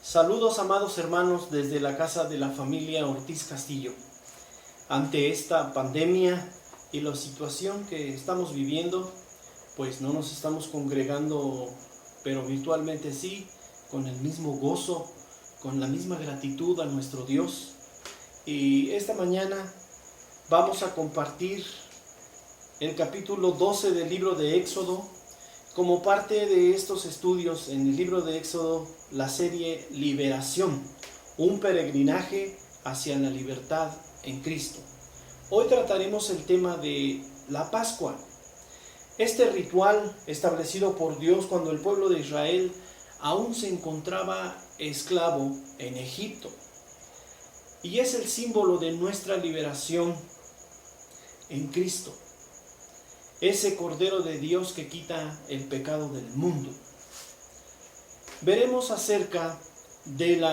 Saludos, amados hermanos, desde la casa de la familia Ortiz Castillo. Ante esta pandemia y la situación que estamos viviendo, pues no nos estamos congregando, pero virtualmente sí, con el mismo gozo, con la misma gratitud a nuestro Dios. Y esta mañana vamos a compartir el capítulo 12 del libro de Éxodo, como parte de estos estudios en el libro de Éxodo, la serie Liberación, un peregrinaje hacia la libertad en Cristo. Hoy trataremos el tema de la Pascua, este ritual establecido por Dios cuando el pueblo de Israel aún se encontraba esclavo en Egipto. Y es el símbolo de nuestra liberación en Cristo. Ese Cordero de Dios que quita el pecado del mundo. Veremos acerca del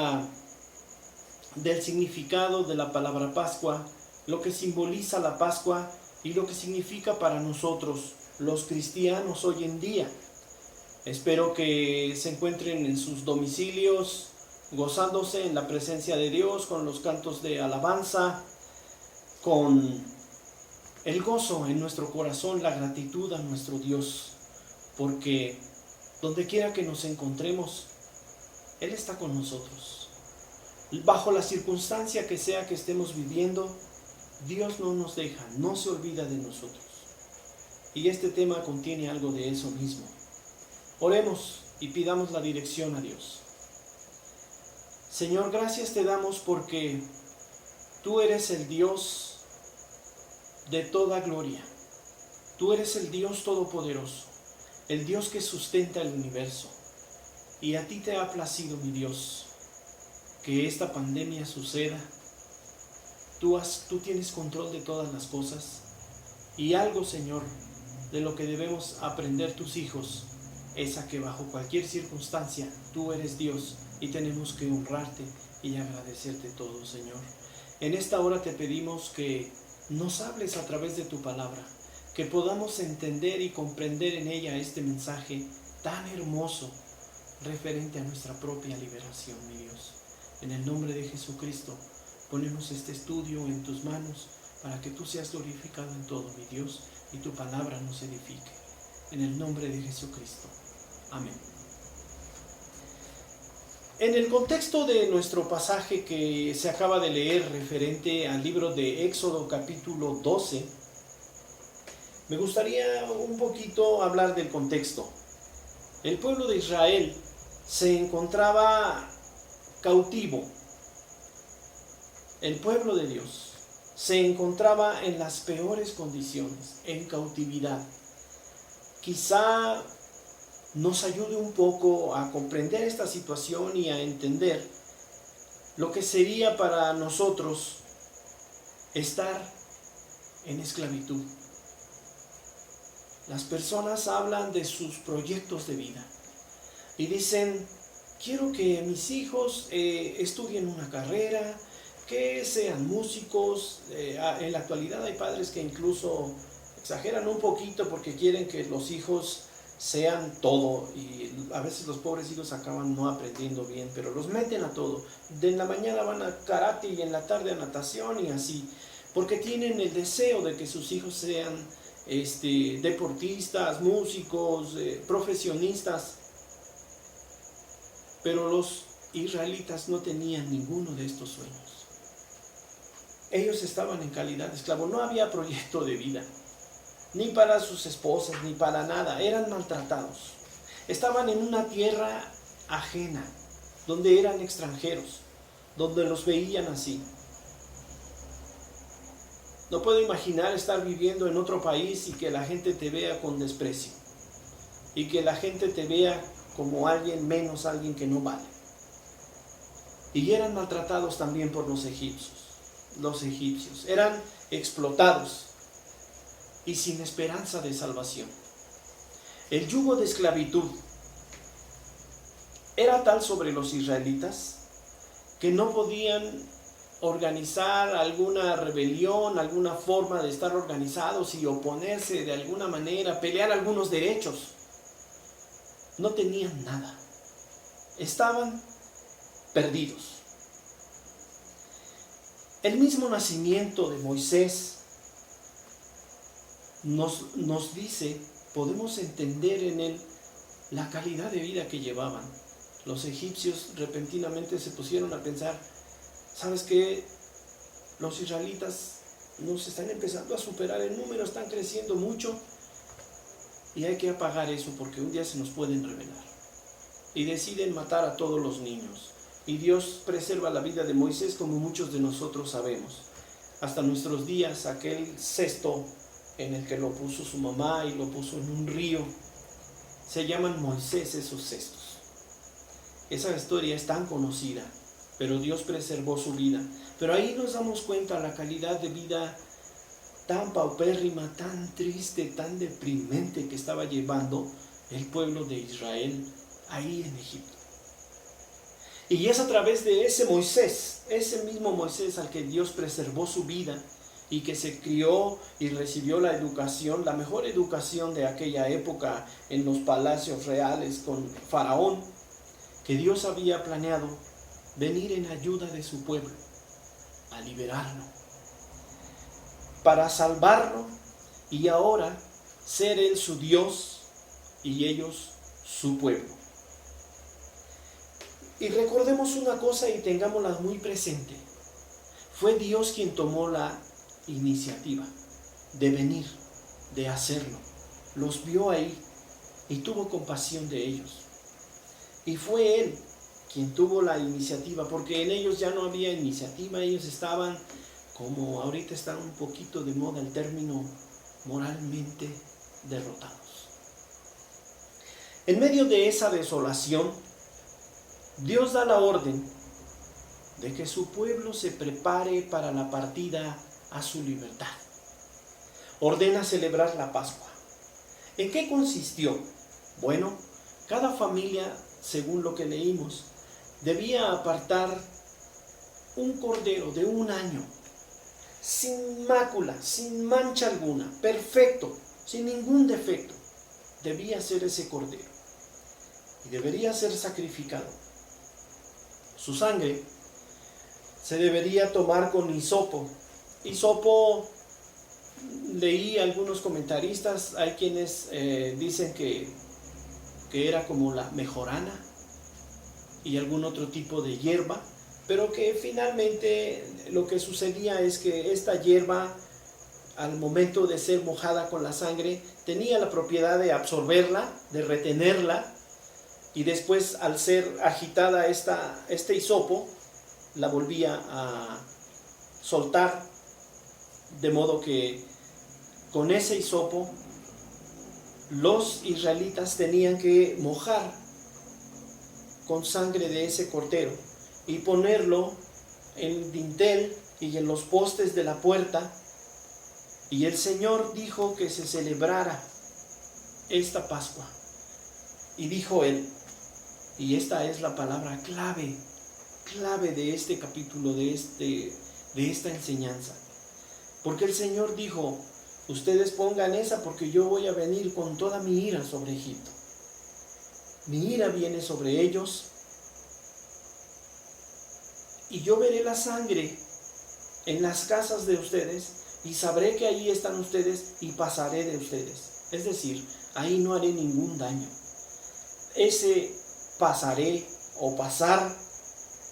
significado de la palabra Pascua, lo que simboliza la Pascua y lo que significa para nosotros, los cristianos hoy en día. Espero que se encuentren en sus domicilios, gozándose en la presencia de Dios, con los cantos de alabanza, con el gozo en nuestro corazón, la gratitud a nuestro Dios, porque donde quiera que nos encontremos, Él está con nosotros. Bajo la circunstancia que sea que estemos viviendo, Dios no nos deja, no se olvida de nosotros. Y este tema contiene algo de eso mismo. Oremos y pidamos la dirección a Dios. Señor, gracias te damos porque tú eres el Dios de toda gloria. Tú eres el Dios todopoderoso, el Dios que sustenta el universo. Y a ti te ha placido, mi Dios, que esta pandemia suceda. Tú tienes control de todas las cosas. Y algo, Señor, de lo que debemos aprender tus hijos es a que bajo cualquier circunstancia tú eres Dios y tenemos que honrarte y agradecerte todo, Señor. En esta hora te pedimos que nos hables a través de tu palabra, que podamos entender y comprender en ella este mensaje tan hermoso referente a nuestra propia liberación, mi Dios. En el nombre de Jesucristo ponemos este estudio en tus manos para que tú seas glorificado en todo, mi Dios, y tu palabra nos edifique. En el nombre de Jesucristo. Amén. En el contexto de nuestro pasaje que se acaba de leer referente al libro de Éxodo capítulo 12, me gustaría un poquito hablar del contexto. El pueblo de Israel se encontraba cautivo. El pueblo de Dios se encontraba en las peores condiciones, en cautividad. Quizá nos ayude un poco a comprender esta situación y a entender lo que sería para nosotros estar en esclavitud. Las personas hablan de sus proyectos de vida y dicen: quiero que mis hijos estudien una carrera, que sean músicos. En la actualidad hay padres que incluso exageran un poquito porque quieren que los hijos sean todo, y a veces los pobres hijos acaban no aprendiendo bien, pero los meten a todo. De en la mañana van a karate y en la tarde a natación y así, porque tienen el deseo de que sus hijos sean deportistas, músicos, profesionistas. Pero los israelitas no tenían ninguno de estos sueños. Ellos estaban en calidad de esclavo, no había proyecto de vida, ni para sus esposas, ni para nada. Eran maltratados. Estaban en una tierra ajena, donde eran extranjeros, donde los veían así. No puedo imaginar estar viviendo en otro país y que la gente te vea con desprecio, y que la gente te vea como alguien menos, alguien que no vale. Y eran maltratados también por los egipcios. Los egipcios eran explotados y sin esperanza de salvación. El yugo de esclavitud era tal sobre los israelitas que no podían organizar alguna rebelión, alguna forma de estar organizados y oponerse de alguna manera, pelear algunos derechos. No tenían nada. Estaban perdidos. El mismo nacimiento de Moisés nos dice, podemos entender en él la calidad de vida que llevaban. Los egipcios repentinamente se pusieron a pensar, ¿sabes qué? Los israelitas nos están empezando a superar en número, están creciendo mucho y hay que apagar eso porque un día se nos pueden rebelar. Y deciden matar a todos los niños. Y Dios preserva la vida de Moisés como muchos de nosotros sabemos. Hasta nuestros días, aquel cesto en el que lo puso su mamá y lo puso en un río, se llaman Moisés esos cestos. Esa historia es tan conocida, pero Dios preservó su vida. Pero ahí nos damos cuenta la calidad de vida tan paupérrima, tan triste, tan deprimente que estaba llevando el pueblo de Israel ahí en Egipto. Y es a través de ese Moisés, ese mismo Moisés al que Dios preservó su vida y que se crió y recibió la educación, la mejor educación de aquella época en los palacios reales con Faraón, que Dios había planeado venir en ayuda de su pueblo, a liberarlo, para salvarlo y ahora ser Él su Dios y ellos su pueblo. Y recordemos una cosa y tengámosla muy presente. Fue Dios quien tomó la iniciativa de venir, de hacerlo. Los vio ahí y tuvo compasión de ellos. Y fue Él quien tuvo la iniciativa, porque en ellos ya no había iniciativa, ellos estaban, como ahorita está un poquito de moda el término, moralmente derrotados. En medio de esa desolación, Dios da la orden de que su pueblo se prepare para la partida a su libertad. Ordena celebrar la Pascua. ¿En qué consistió? Bueno, cada familia, según lo que leímos, debía apartar un cordero de 1 año, sin mácula, sin mancha alguna, perfecto, sin ningún defecto. Debía ser ese cordero y debería ser sacrificado. Su sangre se debería tomar con hisopo. Hisopo, leí algunos comentaristas, hay quienes dicen que era como la mejorana y algún otro tipo de hierba, pero que finalmente lo que sucedía es que esta hierba, al momento de ser mojada con la sangre, tenía la propiedad de absorberla, de retenerla, y después al ser agitada este hisopo, la volvía a soltar, de modo que con ese hisopo los israelitas tenían que mojar con sangre de ese cordero y ponerlo en el dintel y en los postes de la puerta. Y el Señor dijo que se celebrara esta Pascua. Y dijo Él, y esta es la palabra clave de este capítulo, de esta enseñanza. Porque el Señor dijo, ustedes pongan esa porque yo voy a venir con toda mi ira sobre Egipto. Mi ira viene sobre ellos y yo veré la sangre en las casas de ustedes y sabré que ahí están ustedes y pasaré de ustedes. Es decir, ahí no haré ningún daño. Ese pasaré o pasar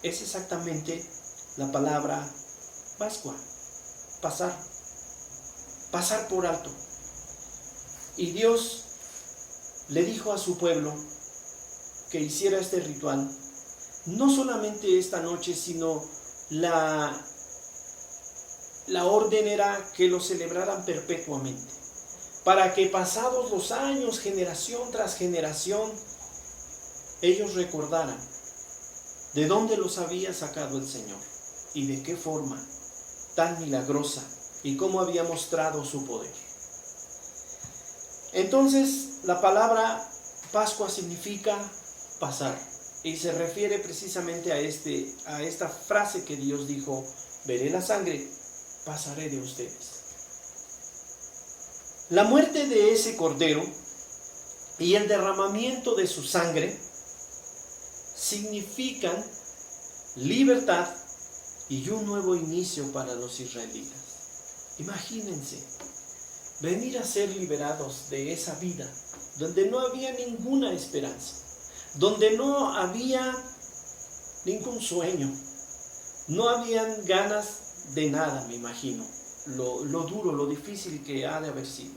es exactamente la palabra Pascua. Pasar por alto. Y Dios le dijo a su pueblo que hiciera este ritual, no solamente esta noche, sino la orden era que lo celebraran perpetuamente, para que pasados los años, generación tras generación, ellos recordaran de dónde los había sacado el Señor y de qué forma tan milagrosa y cómo había mostrado su poder. Entonces, la palabra Pascua significa pasar y se refiere precisamente a esta frase que Dios dijo, veré la sangre, pasaré de ustedes. La muerte de ese cordero y el derramamiento de su sangre significan libertad y un nuevo inicio para los israelitas. Imagínense, venir a ser liberados de esa vida donde no había ninguna esperanza, donde no había ningún sueño, no habían ganas de nada, me imagino, lo duro, lo difícil que ha de haber sido.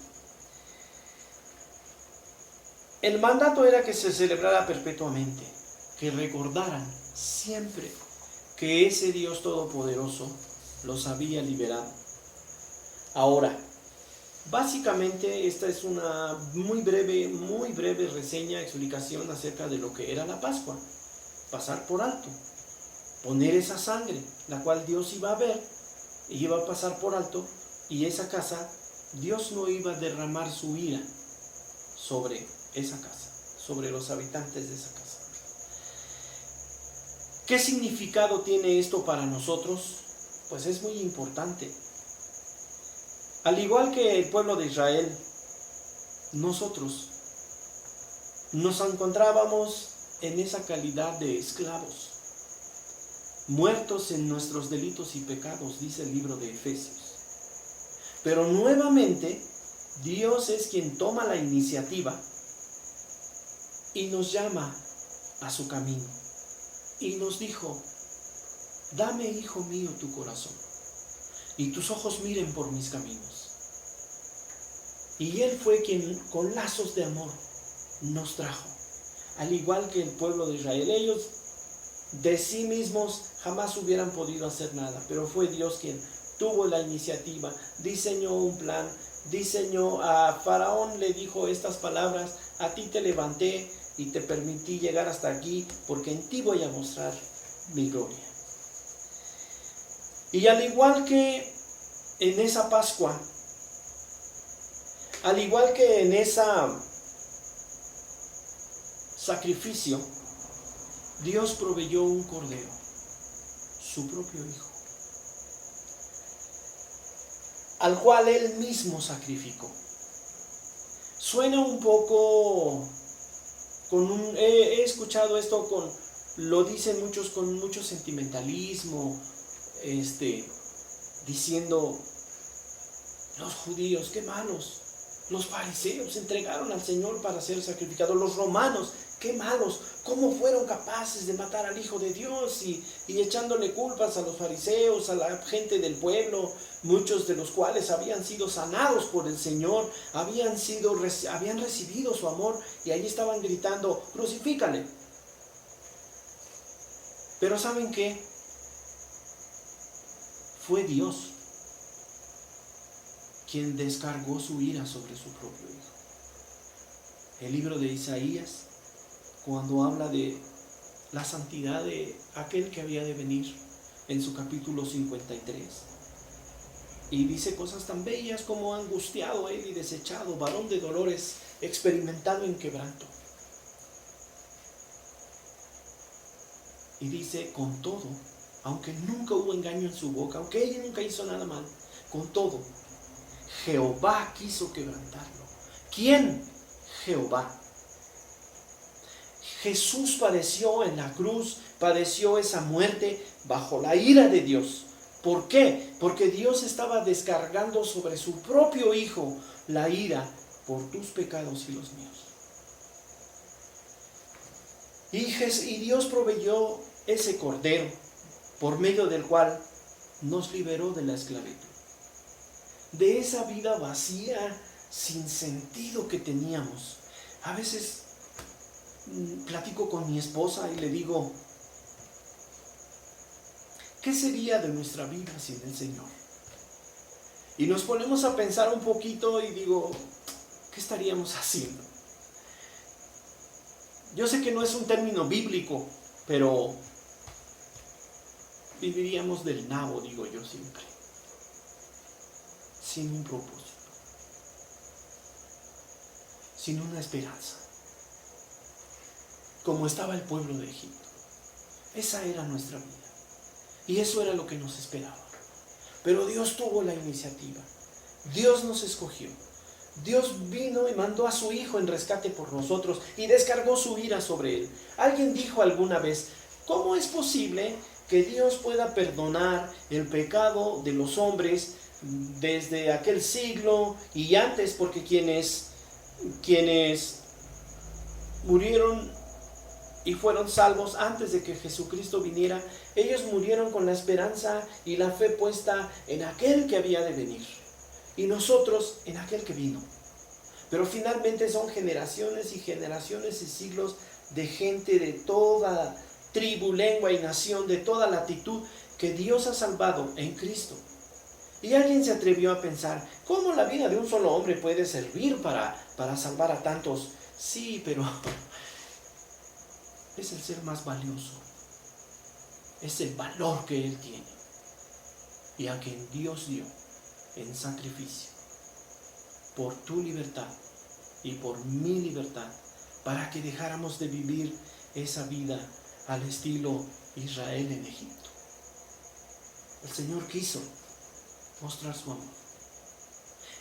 El mandato era que se celebrara perpetuamente, que recordaran siempre que ese Dios todopoderoso los había liberado. Ahora, básicamente esta es una muy breve reseña, explicación acerca de lo que era la Pascua. Pasar por alto, poner esa sangre, la cual Dios iba a ver, y iba a pasar por alto, y esa casa, Dios no iba a derramar su ira sobre esa casa, sobre los habitantes de esa casa. ¿Qué significado tiene esto para nosotros? Pues es muy importante. Al igual que el pueblo de Israel, nosotros nos encontrábamos en esa calidad de esclavos, muertos en nuestros delitos y pecados, dice el libro de Efesios. Pero nuevamente, Dios es quien toma la iniciativa y nos llama a su camino. Y nos dijo: dame, hijo mío, tu corazón, y tus ojos miren por mis caminos. Y Él fue quien con lazos de amor nos trajo. Al igual que el pueblo de Israel, ellos de sí mismos jamás hubieran podido hacer nada, pero fue Dios quien tuvo la iniciativa, diseñó un plan, a Faraón le dijo estas palabras: a ti te levanté y te permití llegar hasta aquí, porque en ti voy a mostrar mi gloria. Y al igual que en esa Pascua, al igual que en esa sacrificio, Dios proveyó un cordero, su propio hijo, al cual Él mismo sacrificó. Suena un poco he escuchado esto lo dicen muchos con mucho sentimentalismo, diciendo: los judíos, qué malos, los fariseos entregaron al Señor para ser sacrificado, los romanos, qué malos, cómo fueron capaces de matar al Hijo de Dios, y echándole culpas a los fariseos, a la gente del pueblo, muchos de los cuales habían sido sanados por el Señor, habían recibido su amor, y allí estaban gritando: crucifícale. Pero ¿saben qué? Fue Dios quien descargó su ira sobre su propio Hijo. El libro de Isaías, cuando habla de la santidad de aquel que había de venir, en su capítulo 53, y dice cosas tan bellas como: angustiado él y desechado, varón de dolores, experimentado en quebranto. Y dice: con todo, aunque nunca hubo engaño en su boca, aunque ella nunca hizo nada mal, con todo, Jehová quiso quebrantarlo. ¿Quién? Jehová. Jesús padeció en la cruz, padeció esa muerte bajo la ira de Dios. ¿Por qué? Porque Dios estaba descargando sobre su propio Hijo la ira por tus pecados y los míos. Y Dios proveyó ese cordero por medio del cual nos liberó de la esclavitud, de esa vida vacía, sin sentido que teníamos. A veces platico con mi esposa y le digo: ¿qué sería de nuestra vida sin el Señor? Y nos ponemos a pensar un poquito y digo: ¿qué estaríamos haciendo? Yo sé que no es un término bíblico, pero viviríamos del nabo, digo yo siempre, sin un propósito, sin una esperanza, como estaba el pueblo de Egipto. Esa era nuestra vida. Y eso era lo que nos esperaba. Pero Dios tuvo la iniciativa. Dios nos escogió. Dios vino y mandó a su Hijo en rescate por nosotros y descargó su ira sobre él. Alguien dijo alguna vez: ¿cómo es posible que Dios pueda perdonar el pecado de los hombres desde aquel siglo y antes, porque quienes murieron y fueron salvos antes de que Jesucristo viniera, ellos murieron con la esperanza y la fe puesta en aquel que había de venir, y nosotros en aquel que vino. Pero finalmente son generaciones y generaciones y siglos de gente de toda tribu, lengua y nación, de toda latitud, que Dios ha salvado en Cristo. Y alguien se atrevió a pensar, ¿cómo la vida de un solo hombre puede servir para salvar a tantos? Sí, pero es el ser más valioso, es el valor que Él tiene, y a quien Dios dio en sacrificio por tu libertad y por mi libertad, para que dejáramos de vivir esa vida al estilo Israel en Egipto. El Señor quiso mostrar su amor.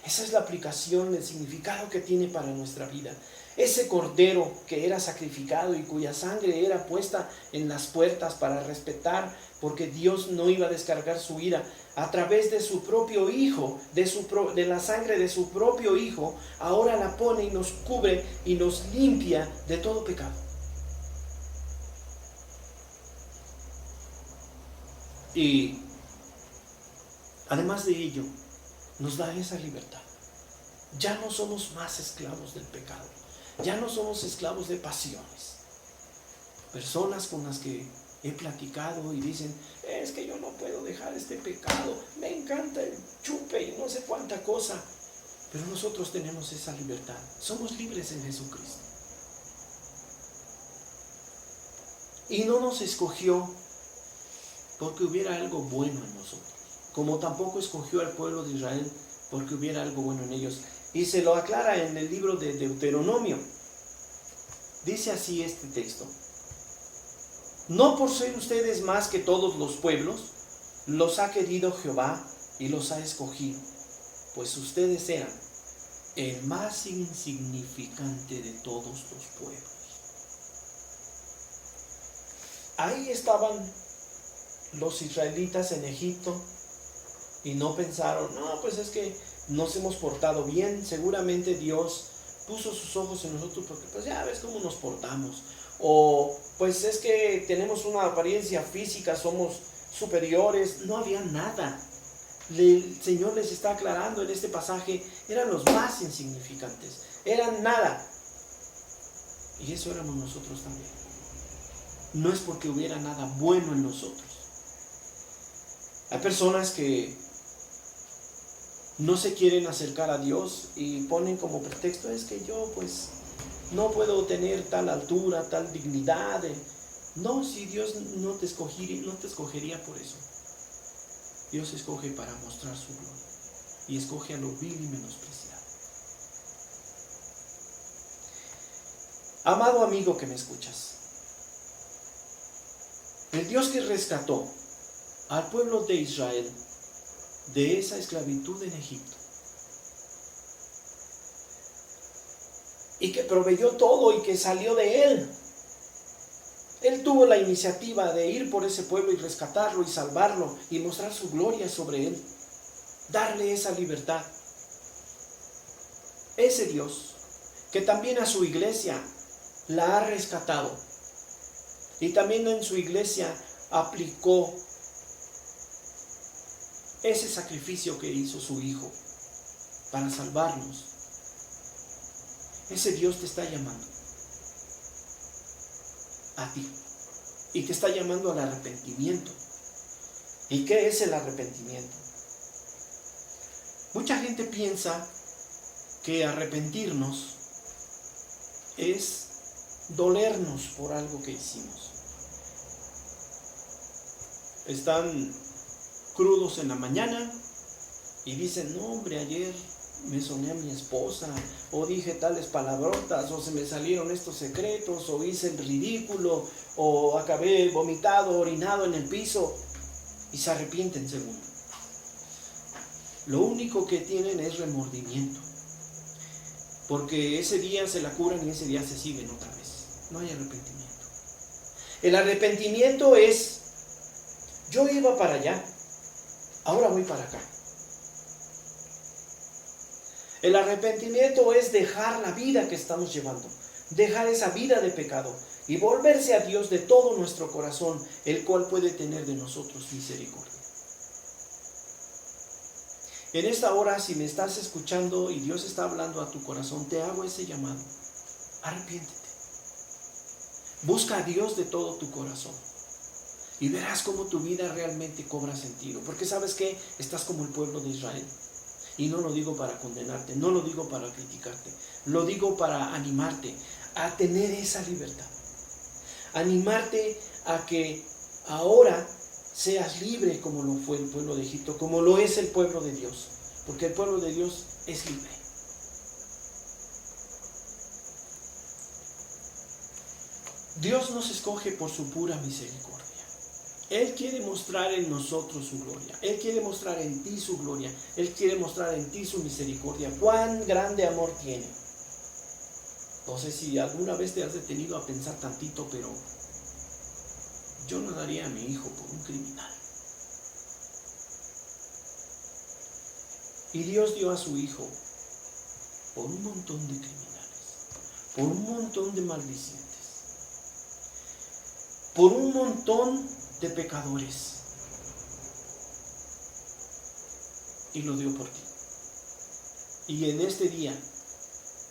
Esa es la aplicación, el significado que tiene para nuestra vida. Ese cordero que era sacrificado y cuya sangre era puesta en las puertas para respetar, porque Dios no iba a descargar su ira a través de su propio Hijo, de la sangre de su propio Hijo, ahora la pone y nos cubre y nos limpia de todo pecado. Y además de ello, nos da esa libertad. Ya no somos más esclavos del pecado. Ya no somos esclavos de pasiones. Personas con las que he platicado y dicen, es que yo no puedo dejar este pecado, me encanta el chupe y no sé cuánta cosa. Pero nosotros tenemos esa libertad. Somos libres en Jesucristo. Y no nos escogió porque hubiera algo bueno en nosotros, como tampoco escogió al pueblo de Israel porque hubiera algo bueno en ellos. Y se lo aclara en el libro de Deuteronomio. Dice así este texto: no por ser ustedes más que todos los pueblos, los ha querido Jehová y los ha escogido, pues ustedes eran el más insignificante de todos los pueblos. Ahí estaban los israelitas en Egipto y no pensaron, no, pues es que nos hemos portado bien, seguramente Dios puso sus ojos en nosotros porque pues ya ves cómo nos portamos, o pues es que tenemos una apariencia física, somos superiores. No había nada. El Señor les está aclarando en este pasaje, eran los más insignificantes, eran nada, y eso éramos nosotros también. No es porque hubiera nada bueno en nosotros. Hay personas que no se quieren acercar a Dios y ponen como pretexto, es que yo pues no puedo tener tal altura, tal dignidad. No, si Dios no te escogería por eso. Dios escoge para mostrar su gloria y escoge a lo vil y menospreciado. Amado amigo que me escuchas, el Dios que rescató al pueblo de Israel de esa esclavitud en Egipto y que proveyó todo y que salió de él, Él tuvo la iniciativa de ir por ese pueblo y rescatarlo y salvarlo y mostrar su gloria sobre él, darle esa libertad. Ese Dios que también a su iglesia la ha rescatado y también en su iglesia aplicó ese sacrificio que hizo su Hijo para salvarnos. Ese Dios te está llamando a ti y te está llamando al arrepentimiento. ¿Y qué es el arrepentimiento? Mucha gente piensa que arrepentirnos es dolernos por algo que hicimos. Están crudos en la mañana y dicen, no hombre, ayer me soñé a mi esposa, o dije tales palabrotas, o se me salieron estos secretos, o hice el ridículo, o acabé vomitado, orinado en el piso, y se arrepienten según. Lo único que tienen es remordimiento, porque ese día se la curan y ese día se siguen otra vez. No hay arrepentimiento. El arrepentimiento es Yo iba para allá, ahora voy para acá. El arrepentimiento es dejar la vida que estamos llevando, dejar esa vida de pecado y volverse a Dios de todo nuestro corazón, el cual puede tener de nosotros misericordia. En esta hora, si me estás escuchando y Dios está hablando a tu corazón, te hago ese llamado. Arrepiéntete. Busca a Dios de todo tu corazón y verás cómo tu vida realmente cobra sentido. Porque ¿sabes qué? Estás como el pueblo de Israel. Y no lo digo para condenarte, no lo digo para criticarte, lo digo para animarte a tener esa libertad. Animarte a que ahora seas libre como lo fue el pueblo de Egipto, como lo es el pueblo de Dios, porque el pueblo de Dios es libre. Dios nos escoge por su pura misericordia. Él quiere mostrar en nosotros su gloria. Él quiere mostrar en ti su gloria. Él quiere mostrar en ti su misericordia. Cuán grande amor tiene. No sé si alguna vez te has detenido a pensar tantito, pero yo no daría a mi hijo por un criminal. Y Dios dio a su hijo por un montón de criminales, por un montón de maldicientes, por un montón de pecadores, y lo dio por ti. Y en este día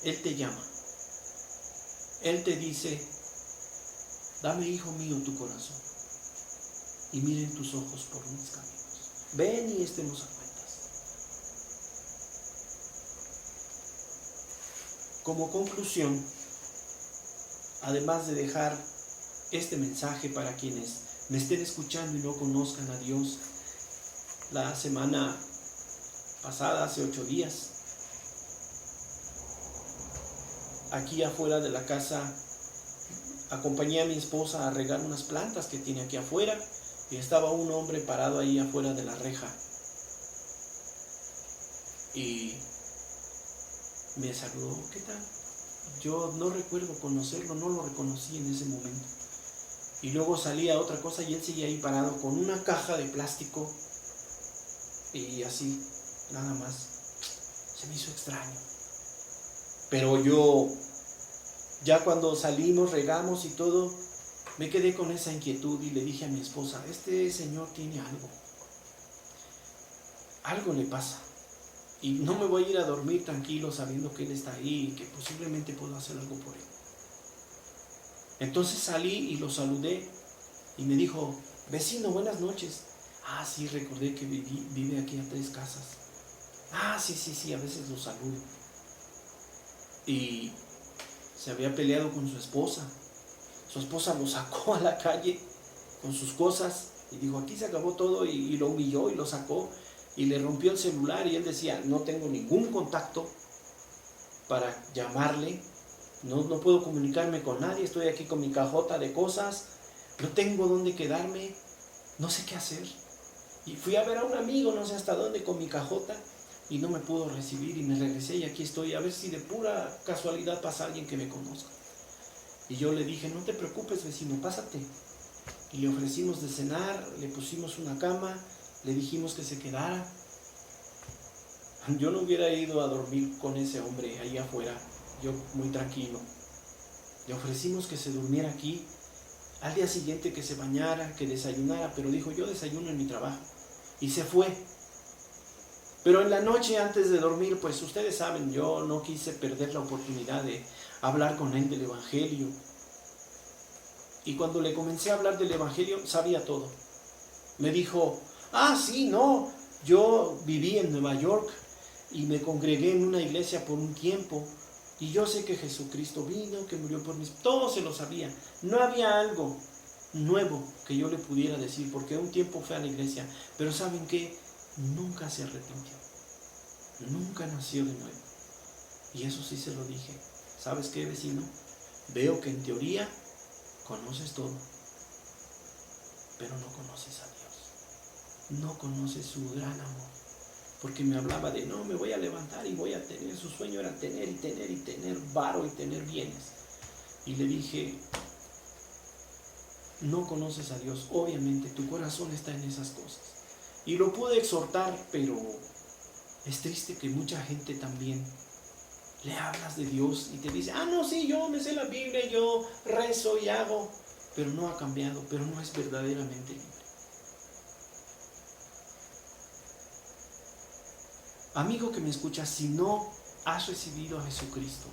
Él te llama, Él te dice: dame, hijo mío, tu corazón y miren tus ojos por mis caminos. Ven y estemos a cuentas. Como conclusión, además de dejar este mensaje para quienes me estén escuchando y no conozcan a Dios, la semana pasada, hace 8 días, aquí afuera de la casa, acompañé a mi esposa a regar unas plantas que tiene aquí afuera, y estaba un hombre parado ahí afuera de la reja y me saludó. ¿Qué tal? Yo no recuerdo conocerlo, no lo reconocí en ese momento. Y luego salía otra cosa y él seguía ahí parado con una caja de plástico y así, nada más. Se me hizo extraño. Pero yo, ya cuando salimos, regamos y todo, me quedé con esa inquietud y le dije a mi esposa: este señor tiene algo. Algo le pasa. Y no me voy a ir a dormir tranquilo sabiendo que él está ahí y que posiblemente puedo hacer algo por él. Entonces salí y lo saludé y me dijo: vecino, buenas noches. Ah, sí, recordé que vive aquí a 3 casas. Ah, sí, a veces lo saludo. Y se había peleado con su esposa. Su esposa lo sacó a la calle con sus cosas y dijo: aquí se acabó todo, y lo humilló y lo sacó y le rompió el celular, y él decía: no tengo ningún contacto para llamarle. No puedo comunicarme con nadie, estoy aquí con mi cajota de cosas, no tengo dónde quedarme, no sé qué hacer. Y fui a ver a un amigo, no sé hasta dónde, con mi cajota, y no me pudo recibir, y me regresé y aquí estoy, a ver si de pura casualidad pasa alguien que me conozca. Y yo le dije: no te preocupes, vecino, pásate. Y le ofrecimos de cenar, le pusimos una cama, le dijimos que se quedara. Yo no hubiera ido a dormir con ese hombre ahí afuera, yo muy tranquilo. Le ofrecimos que se durmiera aquí, al día siguiente que se bañara, que desayunara, pero dijo: yo desayuno en mi trabajo. Y se fue. Pero en la noche, antes de dormir, pues ustedes saben, yo no quise perder la oportunidad de hablar con él del Evangelio. Y cuando le comencé a hablar del Evangelio, sabía todo. Me dijo: ah, sí, no, yo viví en Nueva York y me congregué en una iglesia por un tiempo, y yo sé que Jesucristo vino, que murió por mí. Todo se lo sabía. No había algo nuevo que yo le pudiera decir, porque un tiempo fue a la iglesia, pero ¿saben qué? Nunca se arrepintió, nunca nació de nuevo. Y eso sí se lo dije: ¿sabes qué, vecino? Veo que en teoría conoces todo, pero no conoces a Dios, no conoces su gran amor. Porque me hablaba de: no, me voy a levantar y voy a tener, su sueño era tener y tener y tener varo y tener bienes. Y le dije: no conoces a Dios, obviamente tu corazón está en esas cosas. Y lo pude exhortar, pero es triste que mucha gente también le hablas de Dios y te dice, no, sí, yo me sé la Biblia, yo rezo y hago, pero no ha cambiado, pero no es verdaderamente libre. Amigo que me escuchas, si no has recibido a Jesucristo,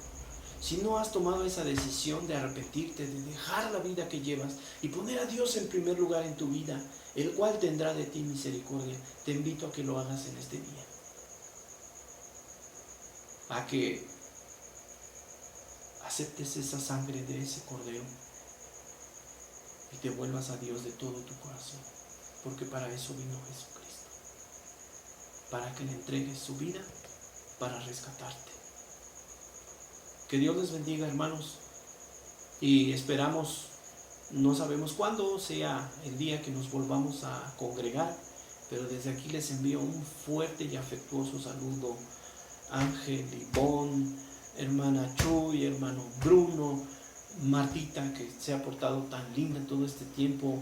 si no has tomado esa decisión de arrepentirte, de dejar la vida que llevas y poner a Dios en primer lugar en tu vida, el cual tendrá de ti misericordia, te invito a que lo hagas en este día. A que aceptes esa sangre de ese cordero y te vuelvas a Dios de todo tu corazón, porque para eso vino Jesucristo, para que le entregues su vida para rescatarte. Que Dios les bendiga, hermanos, y esperamos, no sabemos cuándo sea el día que nos volvamos a congregar, pero desde aquí les envío un fuerte y afectuoso saludo. Ángel, Ivonne, hermana Chuy, hermano Bruno, Martita, que se ha portado tan linda todo este tiempo,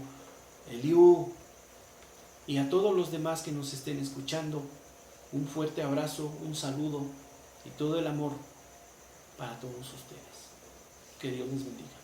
Eliú, y a todos los demás que nos estén escuchando, un fuerte abrazo, un saludo y todo el amor para todos ustedes. Que Dios les bendiga.